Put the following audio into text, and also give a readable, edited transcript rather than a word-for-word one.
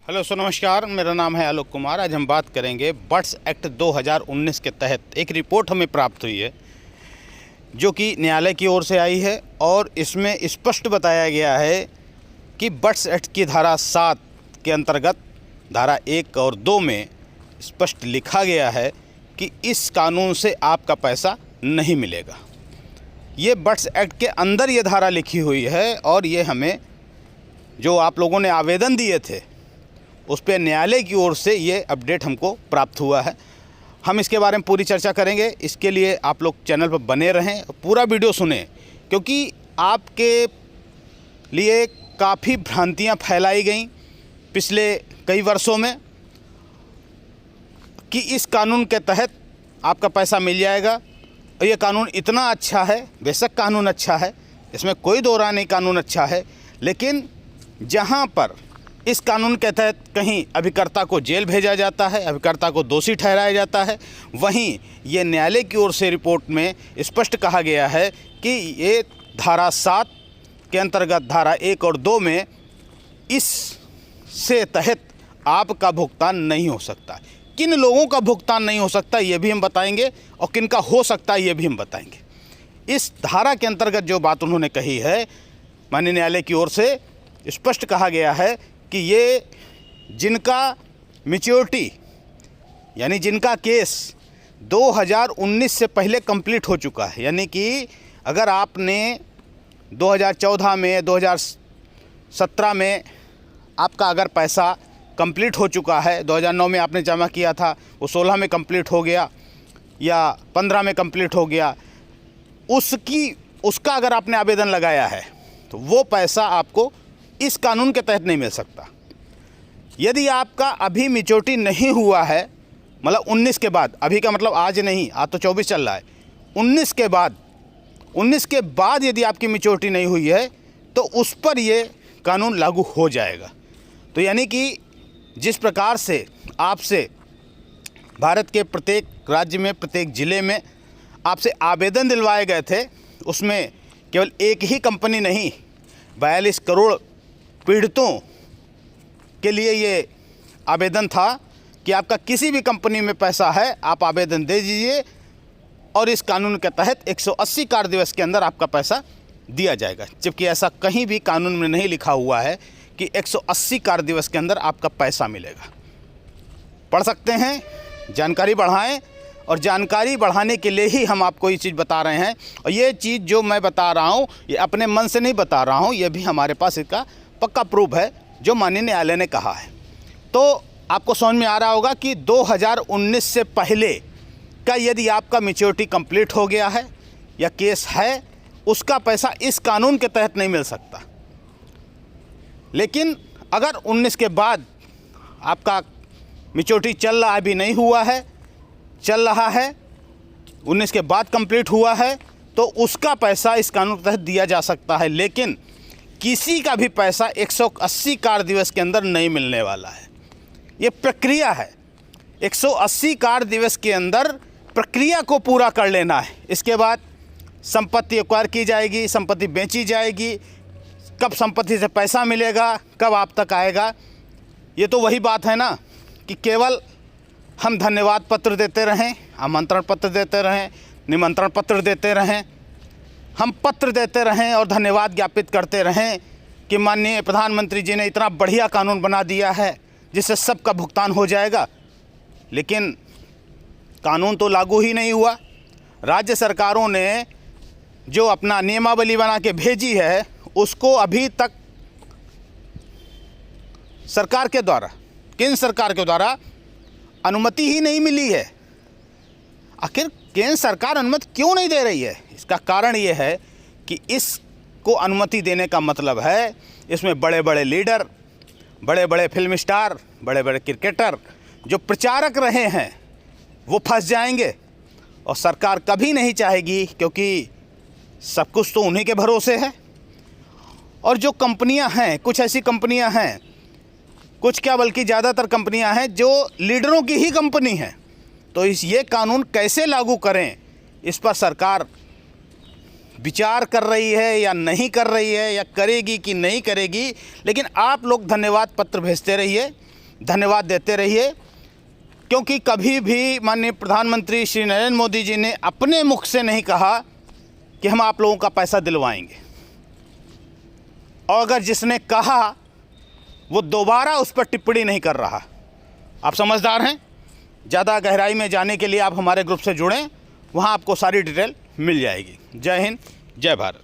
Hello सो नमस्कार, मेरा नाम है आलोक कुमार। आज हम बात करेंगे बर्ड्स एक्ट 2019 के तहत एक रिपोर्ट हमें प्राप्त हुई है जो कि न्यायालय की ओर से आई है और इसमें स्पष्ट बताया गया है कि बर्ड्स एक्ट की धारा 7 के अंतर्गत धारा 1 और 2 में स्पष्ट लिखा गया है कि इस कानून से आपका पैसा नहीं मिलेगा। ये बर्ड्स एक्ट के अंदर ये धारा लिखी हुई है और ये हमें जो आप लोगों ने आवेदन दिए थे उस पर न्यायालय की ओर से ये अपडेट हमको प्राप्त हुआ है। हम इसके बारे में पूरी चर्चा करेंगे। इसके लिए आप लोग चैनल पर बने रहें, पूरा वीडियो सुने, क्योंकि आपके लिए काफ़ी भ्रांतियां फैलाई गई पिछले कई वर्षों में कि इस कानून के तहत आपका पैसा मिल जाएगा और ये कानून इतना अच्छा है। बेशक कानून अच्छा है, इसमें कोई दो राय नहीं, कानून अच्छा है, लेकिन जहाँ पर इस कानून के तहत कहीं अभिकर्ता को जेल भेजा जाता है, अभिकर्ता को दोषी ठहराया जाता है, वहीं ये न्यायालय की ओर से रिपोर्ट में स्पष्ट कहा गया है कि ये धारा 7 के अंतर्गत धारा 1 और 2 में इस से तहत आपका भुगतान नहीं हो सकता। किन लोगों का भुगतान नहीं हो सकता ये भी हम बताएंगे और किन का हो सकता है ये भी हम बताएंगे। इस धारा के अंतर्गत जो बात उन्होंने कही है, माननीय न्यायालय की ओर से स्पष्ट कहा गया है कि ये जिनका मैच्योरिटी यानी जिनका केस 2019 से पहले कंप्लीट हो चुका है, यानी कि अगर आपने 2014 में 2017 में आपका अगर पैसा कंप्लीट हो चुका है, 2009 में आपने जमा किया था, वो 16 में कंप्लीट हो गया या 15 में कंप्लीट हो गया, उसका अगर आपने आवेदन लगाया है तो वो पैसा आपको इस कानून के तहत नहीं मिल सकता। यदि आपका अभी मैच्योरिटी नहीं हुआ है, मतलब 19 के बाद, अभी का मतलब आज नहीं, आज तो 24 चल रहा है, 19 के बाद यदि आपकी मैच्योरिटी नहीं हुई है तो उस पर ये कानून लागू हो जाएगा। तो यानी कि जिस प्रकार से आपसे भारत के प्रत्येक राज्य में, प्रत्येक ज़िले में आपसे आवेदन दिलवाए गए थे, उसमें केवल एक ही कंपनी नहीं, 42 करोड़ पीड़ितों के लिए ये आवेदन था कि आपका किसी भी कंपनी में पैसा है, आप आवेदन दे दीजिए और इस कानून के तहत 180 कार्य दिवस के अंदर आपका पैसा दिया जाएगा। जबकि ऐसा कहीं भी कानून में नहीं लिखा हुआ है कि 180 कार्य दिवस के अंदर आपका पैसा मिलेगा। पढ़ सकते हैं, जानकारी बढ़ाएं, और जानकारी बढ़ाने के लिए ही हम आपको ये चीज़ बता रहे हैं। और ये चीज़ जो मैं बता रहा हूँ ये अपने मन से नहीं बता रहा हूँ, ये भी हमारे पास इसका पक्का प्रूफ है जो माननीय न्यायालय ने कहा है। तो आपको समझ में आ रहा होगा कि 2019 से पहले का यदि आपका मैच्योरिटी कंप्लीट हो गया है या केस है, उसका पैसा इस कानून के तहत नहीं मिल सकता। लेकिन अगर 19 के बाद आपका मैच्योरिटी चल रहा है, अभी नहीं हुआ है, चल रहा है, 19 के बाद कंप्लीट हुआ है, तो उसका पैसा इस कानून के तहत दिया जा सकता है। लेकिन किसी का भी पैसा 180 कार्य दिवस के अंदर नहीं मिलने वाला है। ये प्रक्रिया है, 180 कार्य दिवस के अंदर प्रक्रिया को पूरा कर लेना है। इसके बाद संपत्ति एक्वायर की जाएगी, संपत्ति बेची जाएगी, कब संपत्ति से पैसा मिलेगा, कब आप तक आएगा। ये तो वही बात है ना कि केवल हम धन्यवाद पत्र देते रहें, आमंत्रण पत्र देते रहें, निमंत्रण पत्र देते रहें, हम पत्र देते रहें और धन्यवाद ज्ञापित करते रहें कि माननीय प्रधानमंत्री जी ने इतना बढ़िया कानून बना दिया है जिससे सबका भुगतान हो जाएगा, लेकिन कानून तो लागू ही नहीं हुआ। राज्य सरकारों ने जो अपना नियमावली बना के भेजी है उसको अभी तक सरकार के द्वारा, केंद्र सरकार के द्वारा अनुमति ही नहीं मिली है। आखिर केंद्र सरकार अनुमति क्यों नहीं दे रही है? इसका कारण ये है कि इसको अनुमति देने का मतलब है इसमें बड़े बड़े लीडर, बड़े बड़े फिल्म स्टार, बड़े बड़े क्रिकेटर जो प्रचारक रहे हैं वो फंस जाएंगे और सरकार कभी नहीं चाहेगी, क्योंकि सब कुछ तो उन्हीं के भरोसे है। और जो कंपनियां हैं, कुछ ऐसी कंपनियां हैं, कुछ क्या बल्कि ज़्यादातर कंपनियां हैं जो लीडरों की ही कंपनी हैं। तो ये कानून कैसे लागू करें, इस पर सरकार विचार कर रही है या नहीं कर रही है, या करेगी कि नहीं करेगी। लेकिन आप लोग धन्यवाद पत्र भेजते रहिए, धन्यवाद देते रहिए, क्योंकि कभी भी माननीय प्रधानमंत्री श्री नरेंद्र मोदी जी ने अपने मुख से नहीं कहा कि हम आप लोगों का पैसा दिलवाएंगे, और अगर जिसने कहा वो दोबारा उस पर टिप्पणी नहीं कर रहा। आप समझदार हैं। ज़्यादा गहराई में जाने के लिए आप हमारे ग्रुप से जुड़ें, वहाँ आपको सारी डिटेल मिल जाएगी। जय हिंद, जय भारत।